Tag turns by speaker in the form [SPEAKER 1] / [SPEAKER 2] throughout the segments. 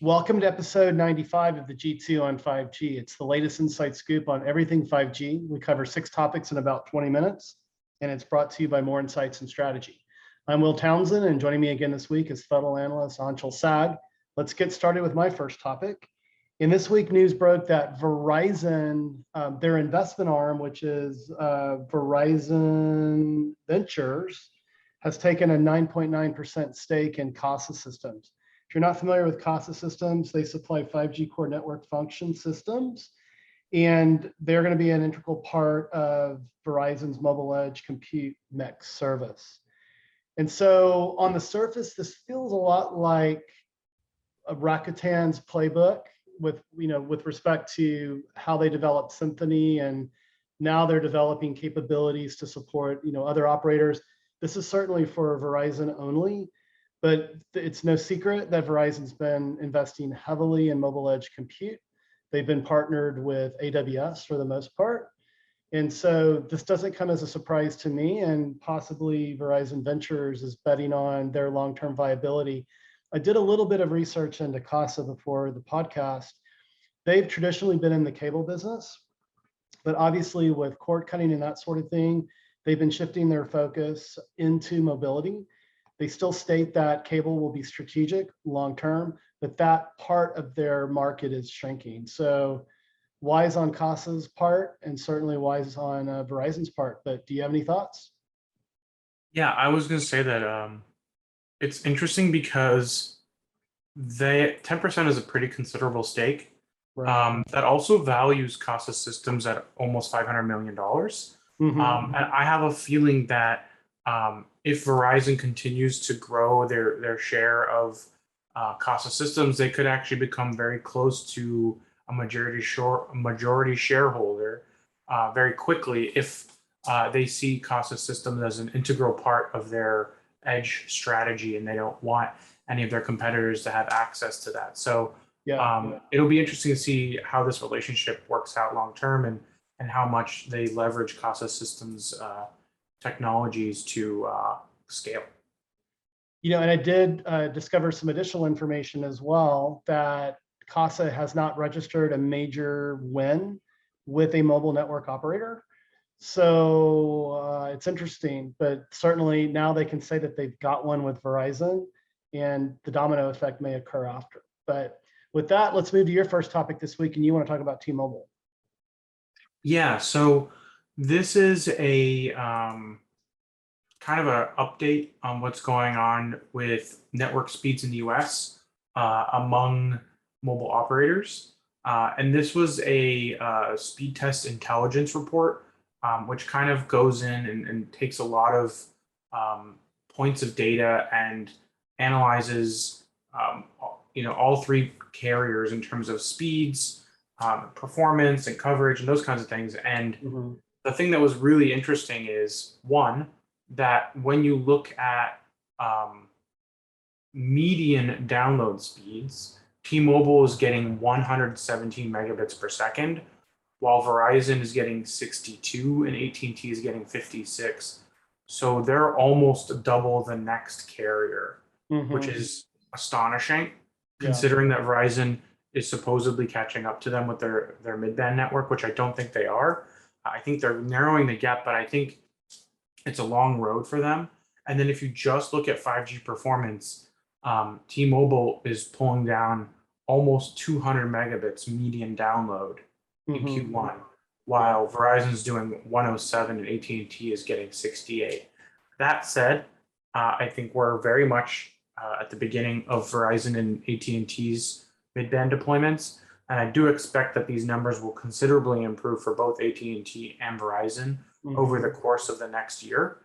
[SPEAKER 1] Welcome to episode 95 of the G2 on 5G. It's the latest inside scoop on everything 5G. We cover 6 topics in about 20 minutes, and it's brought to you by More Insights and Strategy. I'm Will Townsend, and joining me again this week is fellow analyst Anshel Sag. Let's get started with my first topic. In this week, news broke that Verizon, their investment arm, which is Verizon Ventures, has taken a 9.9% stake in Casa Systems. If you're not familiar with Casa Systems, they supply 5G core network function systems, and they're going to be an integral part of Verizon's mobile edge compute mix service. And so on the surface, this feels a lot like Rakuten's playbook with respect to how they developed Symphony, and now they're developing capabilities to support other operators. This is certainly for Verizon only. But it's no secret that Verizon's been investing heavily in mobile edge compute. They've been partnered with AWS for the most part. And so this doesn't come as a surprise to me, and possibly Verizon Ventures is betting on their long-term viability. I did a little bit of research into Casa before the podcast. They've traditionally been in the cable business, but obviously with cord cutting and that sort of thing, they've been shifting their focus into mobility. They still state that cable will be strategic long-term, but that part of their market is shrinking. So wise on Casa's part, and certainly wise on Verizon's part. But do you have any thoughts?
[SPEAKER 2] Yeah, I was going to say that it's interesting because 10% is a pretty considerable stake.
[SPEAKER 1] Right.
[SPEAKER 2] That also values Casa Systems at almost $500 million.
[SPEAKER 1] Mm-hmm.
[SPEAKER 2] And I have a feeling that if Verizon continues to grow their share of Casa Systems, they could actually become very close to a majority shareholder very quickly if they see Casa Systems as an integral part of their edge strategy, and they don't want any of their competitors to have access to that. So it'll be interesting to see how this relationship works out long term, and how much they leverage Casa Systems technologies to scale.
[SPEAKER 1] And I did discover some additional information as well, that Casa has not registered a major win with a mobile network operator. So it's interesting, but certainly now they can say that they've got one with Verizon, and the domino effect may occur after. But with that, let's move to your first topic this week, and you want to talk about T-Mobile.
[SPEAKER 2] Yeah, so this is a kind of an update on what's going on with network speeds in the US among mobile operators. And this was a Speedtest intelligence report, which kind of goes in and takes a lot of points of data and analyzes all 3 carriers in terms of speeds, performance and coverage and those kinds of things. And the thing that was really interesting is, one, that when you look at median download speeds, T-Mobile is getting 117 megabits per second, while Verizon is getting 62 and AT&T is getting 56. So they're almost double the next carrier, which is astonishing, considering that Verizon is supposedly catching up to them with their mid-band network, which I don't think they are. I think they're narrowing the gap, but I think it's a long road for them. And then if you just look at 5G performance, T-Mobile is pulling down almost 200 megabits median download in Q1, while Verizon's doing 107 and AT&T is getting 68. That said, I think we're very much at the beginning of Verizon and AT&T's mid-band deployments, and I do expect that these numbers will considerably improve for both AT&T and Verizon over the course of the next year,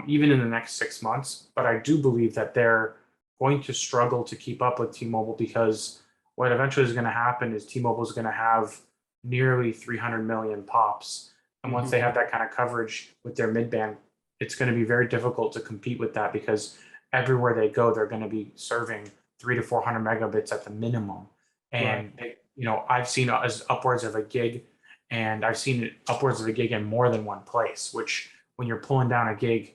[SPEAKER 2] even in the next 6 months. But I do believe that they're going to struggle to keep up with T-Mobile, because what eventually is going to happen is T-Mobile is going to have nearly 300 million pops. And once they have that kind of coverage with their mid-band, it's going to be very difficult to compete with that, because everywhere they go, they're going to be serving 300 to 400 megabits at the minimum. And, I've seen as upwards of a gig, and I've seen it upwards of a gig in more than one place, which when you're pulling down a gig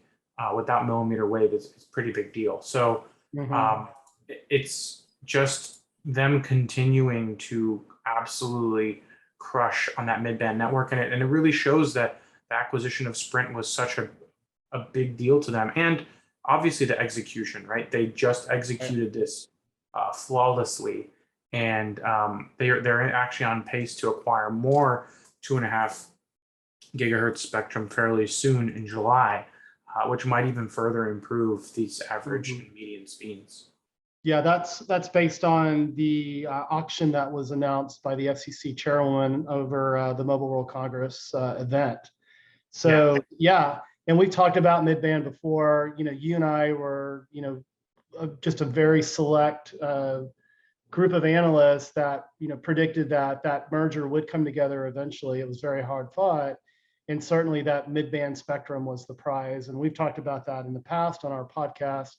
[SPEAKER 2] without millimeter wave, it's a pretty big deal. So it's just them continuing to absolutely crush on that mid-band network, and it really shows that the acquisition of Sprint was such a big deal to them. And obviously the execution, right? They just executed this flawlessly, and they're actually on pace to acquire more 2.5 gigahertz spectrum fairly soon in July, which might even further improve these average and median speeds.
[SPEAKER 1] Yeah, that's based on the auction that was announced by the FCC chairwoman over the Mobile World Congress event. So yeah, and we've talked about mid-band before. You and I were, just a very select group of analysts that predicted that that merger would come together eventually. It was very hard fought, and certainly that mid-band spectrum was the prize. And we've talked about that in the past on our podcast.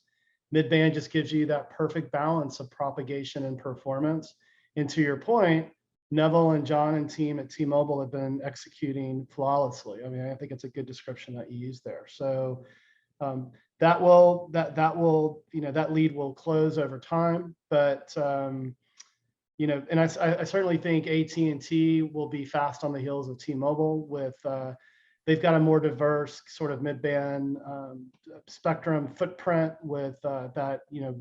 [SPEAKER 1] Mid-band just gives you that perfect balance of propagation and performance. And to your point, Neville and John and team at T-Mobile have been executing flawlessly. I mean, I think it's a good description that you used there. So that lead will close over time, but and I certainly think AT&T will be fast on the heels of T-Mobile with they've got a more diverse sort of mid-band spectrum footprint with that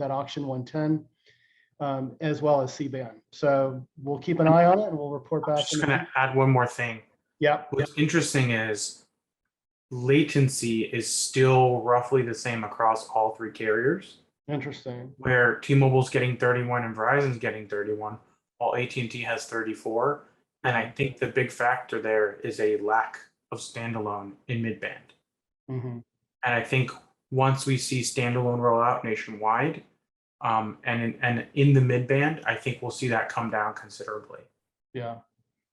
[SPEAKER 1] auction 110 as well as C-band. So we'll keep an eye on it and we'll report back.
[SPEAKER 2] I'm just going to add one more thing.
[SPEAKER 1] Yeah.
[SPEAKER 2] What's interesting is latency c is still roughly the same across all three carriers.
[SPEAKER 1] Interesting.
[SPEAKER 2] Where T-Mobile's getting 31 and Verizon's getting 31, while AT&T has 34. And I think the big factor there is a lack of standalone in mid-band.
[SPEAKER 1] Mm-hmm.
[SPEAKER 2] And I think once we see standalone roll out nationwide, and in the mid-band, I think we'll see that come down considerably.
[SPEAKER 1] Yeah,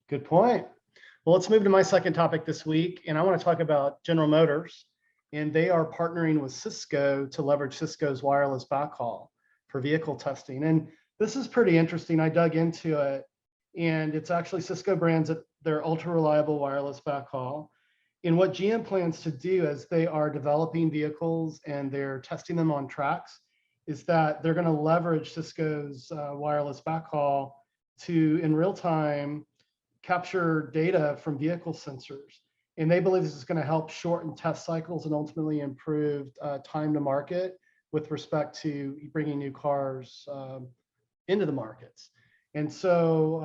[SPEAKER 1] good point. Well, let's move to my second topic this week, and I want to talk about General Motors, and they are partnering with Cisco to leverage Cisco's wireless backhaul for vehicle testing. And this is pretty interesting. I dug into it, and it's actually Cisco brands their ultra reliable wireless backhaul. And what GM plans to do as they are developing vehicles and they're testing them on tracks is that they're going to leverage Cisco's wireless backhaul to, in real time, capture data from vehicle sensors. And they believe this is going to help shorten test cycles and ultimately improve time to market with respect to bringing new cars into the markets. And so,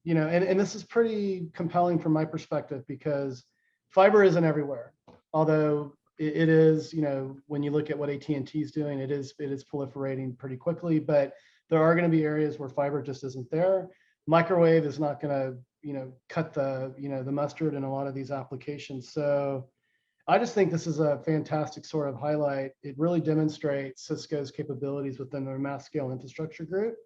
[SPEAKER 1] and this is pretty compelling from my perspective because fiber isn't everywhere. Although it is, when you look at what AT&T is doing, it is proliferating pretty quickly, but there are going to be areas where fiber just isn't there. Microwave is not going to, cut the mustard in a lot of these applications. So I just think this is a fantastic sort of highlight. It really demonstrates Cisco's capabilities within their mass scale infrastructure group.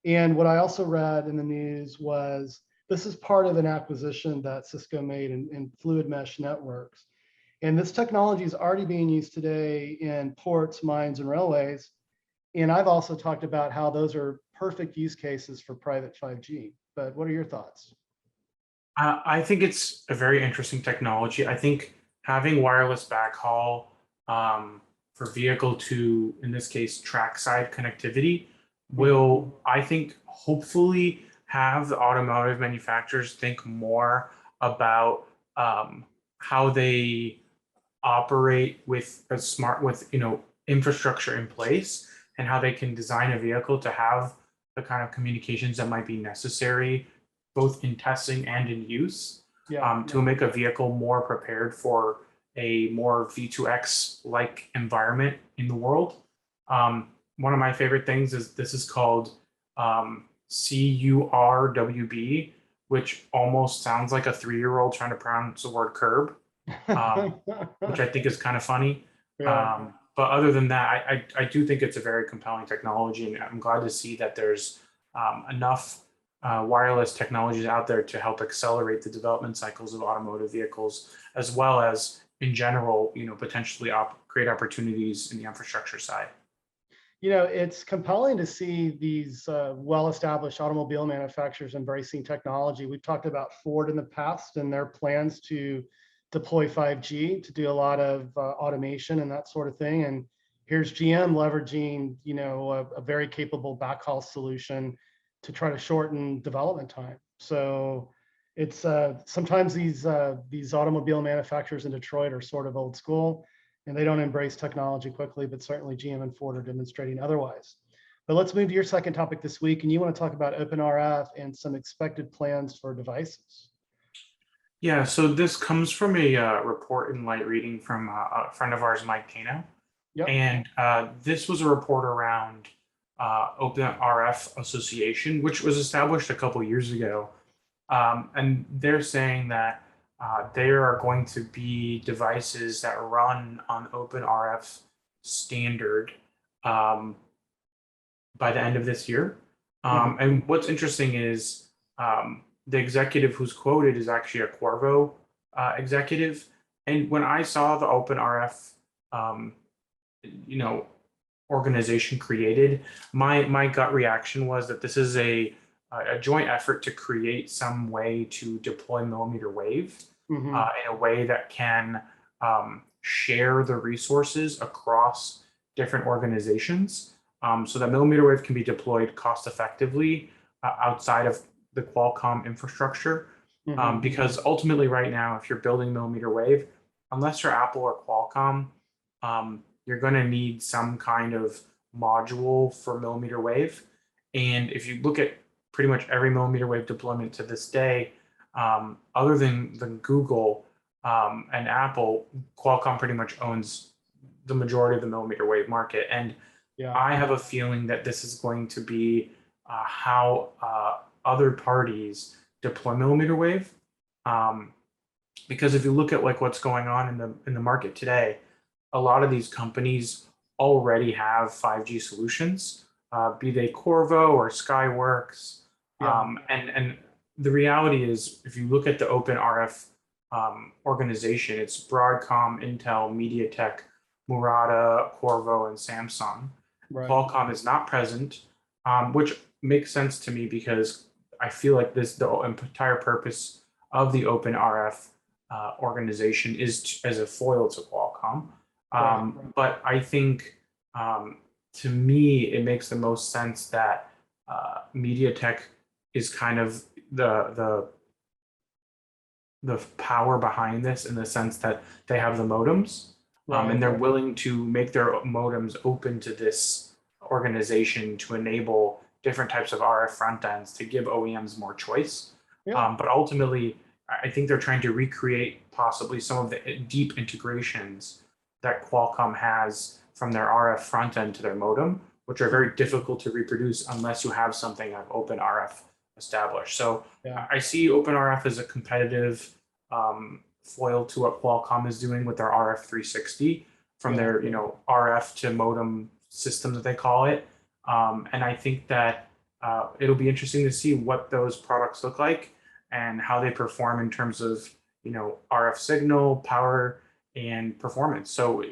[SPEAKER 1] And what I also read in the news was this is part of an acquisition that Cisco made in fluid mesh networks. And this technology is already being used today in ports, mines, and railways. And I've also talked about how those are perfect use cases for private 5G. But what are your thoughts?
[SPEAKER 2] I think it's a very interesting technology. I think having wireless backhaul for vehicle to, in this case, trackside connectivity will, I think, hopefully have the automotive manufacturers think more about how they operate with infrastructure in place and how they can design a vehicle to have the kind of communications that might be necessary both in testing and in use to make a vehicle more prepared for a more V2X like environment in the world. One of my favorite things is this is called CURWB, which almost sounds like a 3-year-old trying to pronounce the word curb, which I think is kind of funny.
[SPEAKER 1] Yeah.
[SPEAKER 2] But other than that, I do think it's a very compelling technology, and I'm glad to see that there's enough wireless technologies out there to help accelerate the development cycles of automotive vehicles, as well as in general, potentially create opportunities in the infrastructure side.
[SPEAKER 1] It's compelling to see these well-established automobile manufacturers embracing technology. We've talked about Ford in the past and their plans to deploy 5G to do a lot of automation and that sort of thing. And Here's GM leveraging, a very capable backhaul solution to try to shorten development time. So it's sometimes these automobile manufacturers in Detroit are sort of old school and they don't embrace technology quickly, but certainly GM and Ford are demonstrating otherwise. But let's move to your second topic this week, and you want to talk about OpenRF and some expected plans for devices.
[SPEAKER 2] Yeah, so this comes from a report in light reading from a friend of ours, Mike Kano.
[SPEAKER 1] Yep.
[SPEAKER 2] And this was a report around OpenRF Association, which was established a couple years ago. And they're saying that there are going to be devices that run on OpenRF standard by the end of this year. And what's interesting is the executive who's quoted is actually a Qorvo executive. And when I saw the OpenRF organization created, my gut reaction was that this is a joint effort to create some way to deploy millimeter wave in a way that can share the resources across different organizations, so that millimeter wave can be deployed cost effectively outside of the Qualcomm infrastructure. Because ultimately right now, if you're building millimeter wave, unless you're Apple or Qualcomm, you're going to need some kind of module for millimeter wave. And if you look at pretty much every millimeter wave deployment to this day, other than Google and Apple, Qualcomm pretty much owns the majority of the millimeter wave market. And I have a feeling that this is going to be how other parties deploy millimeter wave. Because if you look at like what's going on in the market today, a lot of these companies already have 5G solutions, be they Qorvo or Skyworks. And the reality is, if you look at the OpenRF organization, it's Broadcom, Intel, MediaTek, Murata, Qorvo, and Samsung. Right. Qualcomm is not present, which makes sense to me because I feel like the entire purpose of the OpenRF organization is as a foil to Qualcomm. But I think, to me, it makes the most sense that MediaTek is kind of the power behind this, in the sense that they have the modems, and they're willing to make their modems open to this organization to enable different types of RF front ends to give OEMs more choice. But ultimately, I think they're trying to recreate possibly some of the deep integrations that Qualcomm has from their RF front end to their modem, which are very difficult to reproduce unless you have something like OpenRF established. So I see OpenRF as a competitive foil to what Qualcomm is doing with their RF 360 from their RF to modem system that they call it. And I think that it'll be interesting to see what those products look like and how they perform in terms of RF signal, power, and performance. So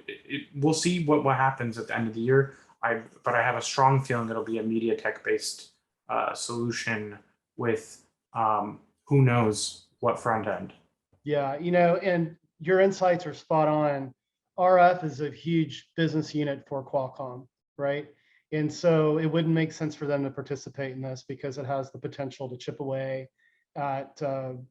[SPEAKER 2] we'll see what happens at the end of the year. But I have a strong feeling it'll be a MediaTek based solution with who knows what front end.
[SPEAKER 1] Yeah, and your insights are spot on. RF is a huge business unit for Qualcomm, right? And so it wouldn't make sense for them to participate in this because it has the potential to chip away at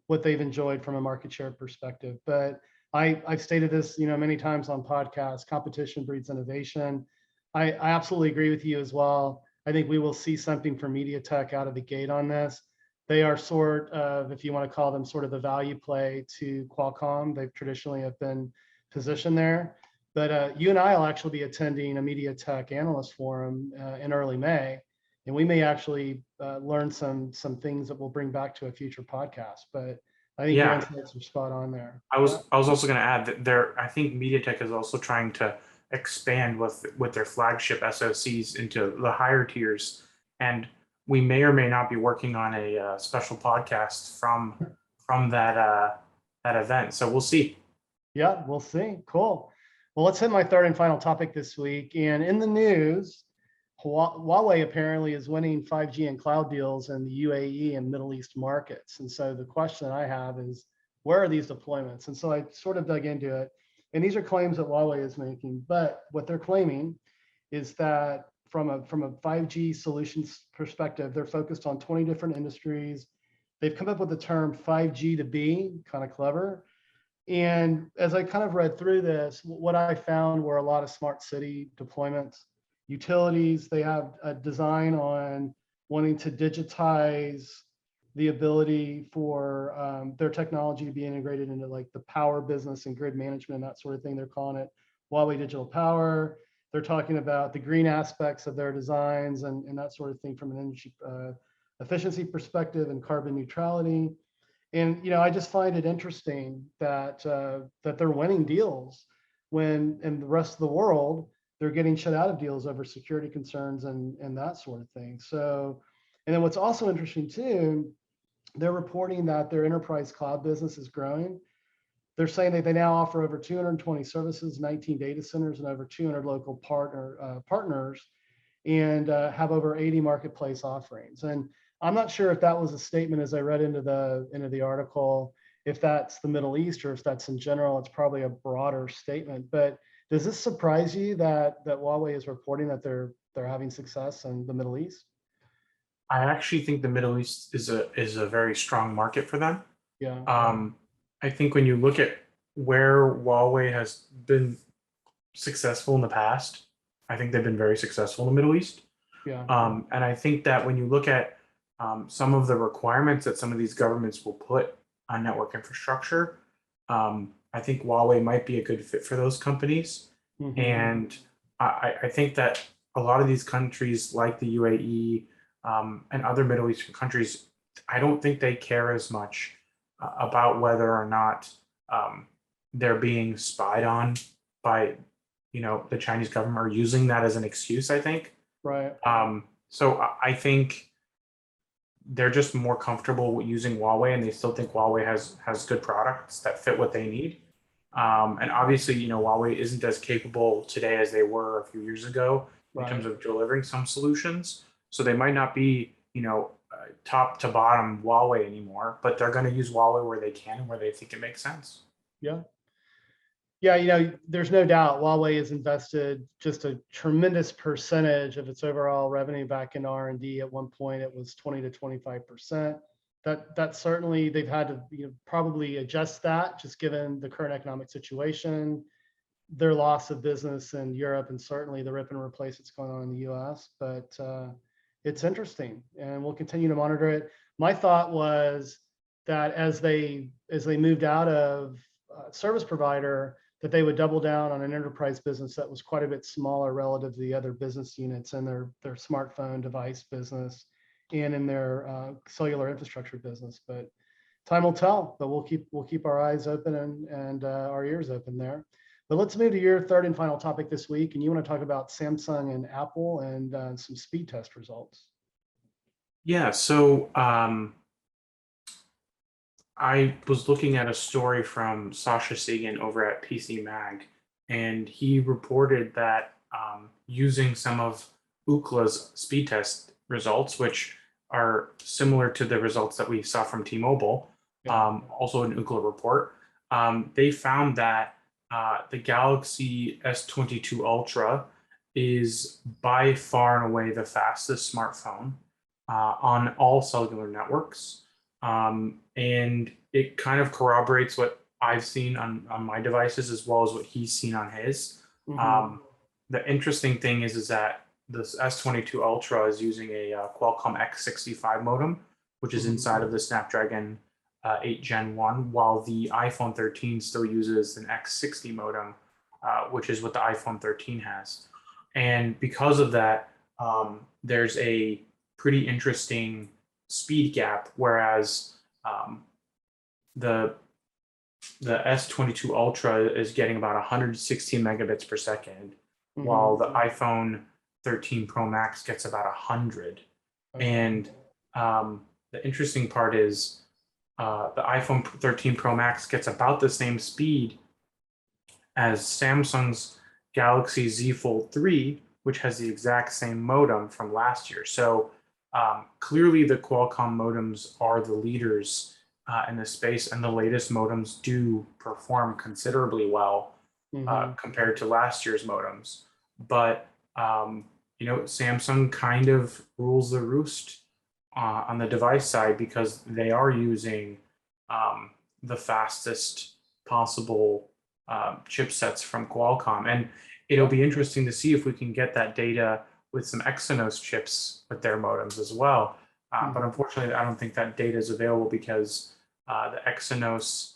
[SPEAKER 1] what they've enjoyed from a market share perspective. But I've stated this, many times on podcasts: competition breeds innovation. I absolutely agree with you as well. I think we will see something from MediaTek out of the gate on this. They are sort of, if you want to call them, sort of the value play to Qualcomm. They've traditionally have been positioned there. But you and I will actually be attending a MediaTek analyst forum in early May, and we may actually learn some things that we'll bring back to a future podcast. But I think your insights are spot on there.
[SPEAKER 2] I was also going to add that I think MediaTek is also trying to expand with their flagship SoCs into the higher tiers, and we may or may not be working on a special podcast from that event. So we'll see.
[SPEAKER 1] Yeah, we'll see. Cool. Well, let's hit my third and final topic this week. And in the news, Huawei apparently is winning 5G and cloud deals in the UAE and Middle East markets. And so the question I have is, where are these deployments? And so I sort of dug into it. And these are claims that Huawei is making. But what they're claiming is that from a 5G solutions perspective, they're focused on 20 different industries. They've come up with the term 5G to B, kind of clever. And as I kind of read through this, what I found were a lot of smart city deployments, utilities. They have a design on wanting to digitize the ability for their technology to be integrated into like the power business and grid management, that sort of thing. They're calling it Huawei Digital Power. They're talking about the green aspects of their designs and that sort of thing from an energy efficiency perspective and carbon neutrality. And I just find it interesting that that they're winning deals when in the rest of the world they're getting shut out of deals over security concerns and that sort of thing. So, and then what's also interesting too, they're reporting that their enterprise cloud business is growing. They're saying that they now offer over 220 services, 19 data centers, and over 200 local partners, and have over 80 marketplace offerings. And I'm not sure if that was a statement as I read into the article, if that's the Middle East or if that's in general. It's probably a broader statement. But does this surprise you that Huawei is reporting that they're having success in the Middle East?
[SPEAKER 2] I actually think the Middle East is a very strong market for them.
[SPEAKER 1] Yeah.
[SPEAKER 2] I think when you look at where Huawei has been successful in the past, I think they've been very successful in the Middle East.
[SPEAKER 1] Yeah.
[SPEAKER 2] And I think that when you look at some of the requirements that some of these governments will put on network infrastructure, I think Huawei might be a good fit for those companies.
[SPEAKER 1] Mm-hmm.
[SPEAKER 2] And I think that a lot of these countries like the UAE and other Middle Eastern countries, I don't think they care as much about whether or not they're being spied on by, the Chinese government, or using that as an excuse, I think.
[SPEAKER 1] Right.
[SPEAKER 2] So I think they're just more comfortable with using Huawei, and they still think Huawei has good products that fit what they need. And obviously, Huawei isn't as capable today as they were a few years ago in terms of delivering some solutions. So they might not be, top to bottom Huawei anymore, but they're going to use Huawei where they can and where they think it makes sense.
[SPEAKER 1] Yeah. Yeah, there's no doubt Huawei has invested just a tremendous percentage of its overall revenue back in R&D. At one point, it was 20 to 25%. That certainly they've had to probably adjust that, just given the current economic situation, their loss of business in Europe, and certainly the rip and replace that's going on in the U.S. But it's interesting, and we'll continue to monitor it. My thought was that as they moved out of service provider, that they would double down on an enterprise business that was quite a bit smaller relative to the other business units in their smartphone device business and in their cellular infrastructure business. But time will tell. But we'll keep our eyes open and our ears open there. But let's move to your third and final topic this week, and you want to talk about Samsung and Apple and some speed test results.
[SPEAKER 2] Yeah. So I was looking at a story from Sasha Sagan over at PC Mag, and he reported that using some of Ookla's speed test results, which are similar to the results that we saw from T-Mobile, also an Ookla report, they found that the Galaxy S22 Ultra is by far and away the fastest smartphone on all cellular networks. And it kind of corroborates what I've seen on my devices as well as what he's seen on his. Mm-hmm. The interesting thing is that this S22 Ultra is using a Qualcomm X65 modem, which is inside of the Snapdragon 8 Gen 1, while the iPhone 13 still uses an X60 modem, which is what the iPhone 13 has. And because of that, there's a pretty interesting speed gap, whereas the S22 Ultra is getting about 116 megabits per second, while the iPhone 13 Pro Max gets about 100. And the interesting part is the iPhone 13 Pro Max gets about the same speed as Samsung's Galaxy Z Fold 3, which has the exact same modem from last year. So clearly the Qualcomm modems are the leaders in this space, and the latest modems do perform considerably well compared to last year's modems. But Samsung kind of rules the roost on the device side because they are using the fastest possible chipsets from Qualcomm. And it'll be interesting to see if we can get that data with some Exynos chips with their modems as well. But unfortunately, I don't think that data is available because the Exynos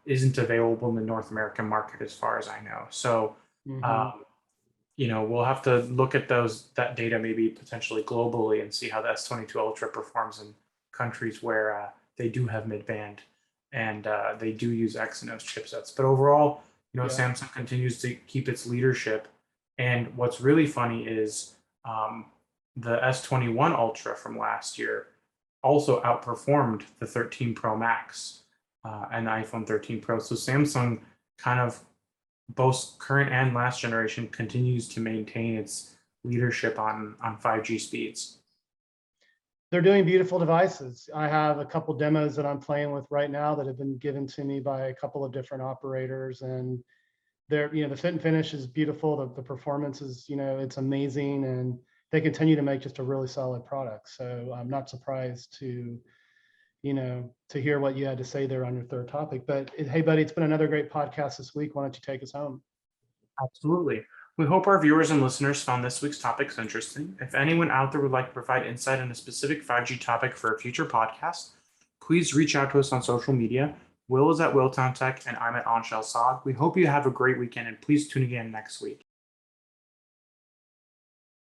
[SPEAKER 2] isn't available in the North American market as far as I know. So, we'll have to look at that data maybe potentially globally and see how the S22 Ultra performs in countries where they do have mid-band and they do use Exynos chipsets. But overall, Samsung continues to keep its leadership. And what's really funny is the S21 Ultra from last year also outperformed the 13 Pro Max and the iPhone 13 Pro. So Samsung kind of both current and last generation continues to maintain its leadership on 5G speeds.
[SPEAKER 1] They're doing beautiful devices. I have a couple demos that I'm playing with right now that have been given to me by a couple of different operators, and they're, the fit and finish is beautiful. The performance is, it's amazing, and they continue to make just a really solid product. So I'm not surprised to hear what you had to say there on your third topic. But hey, buddy, it's been another great podcast this week. Why don't you take us home?
[SPEAKER 2] Absolutely. We hope our viewers and listeners found this week's topics interesting. If anyone out there would like to provide insight on a specific 5G topic for a future podcast, please reach out to us on social media. Will is at Willtown Tech, and I'm at Anshel Saad. We hope you have a great weekend, and please tune again next week.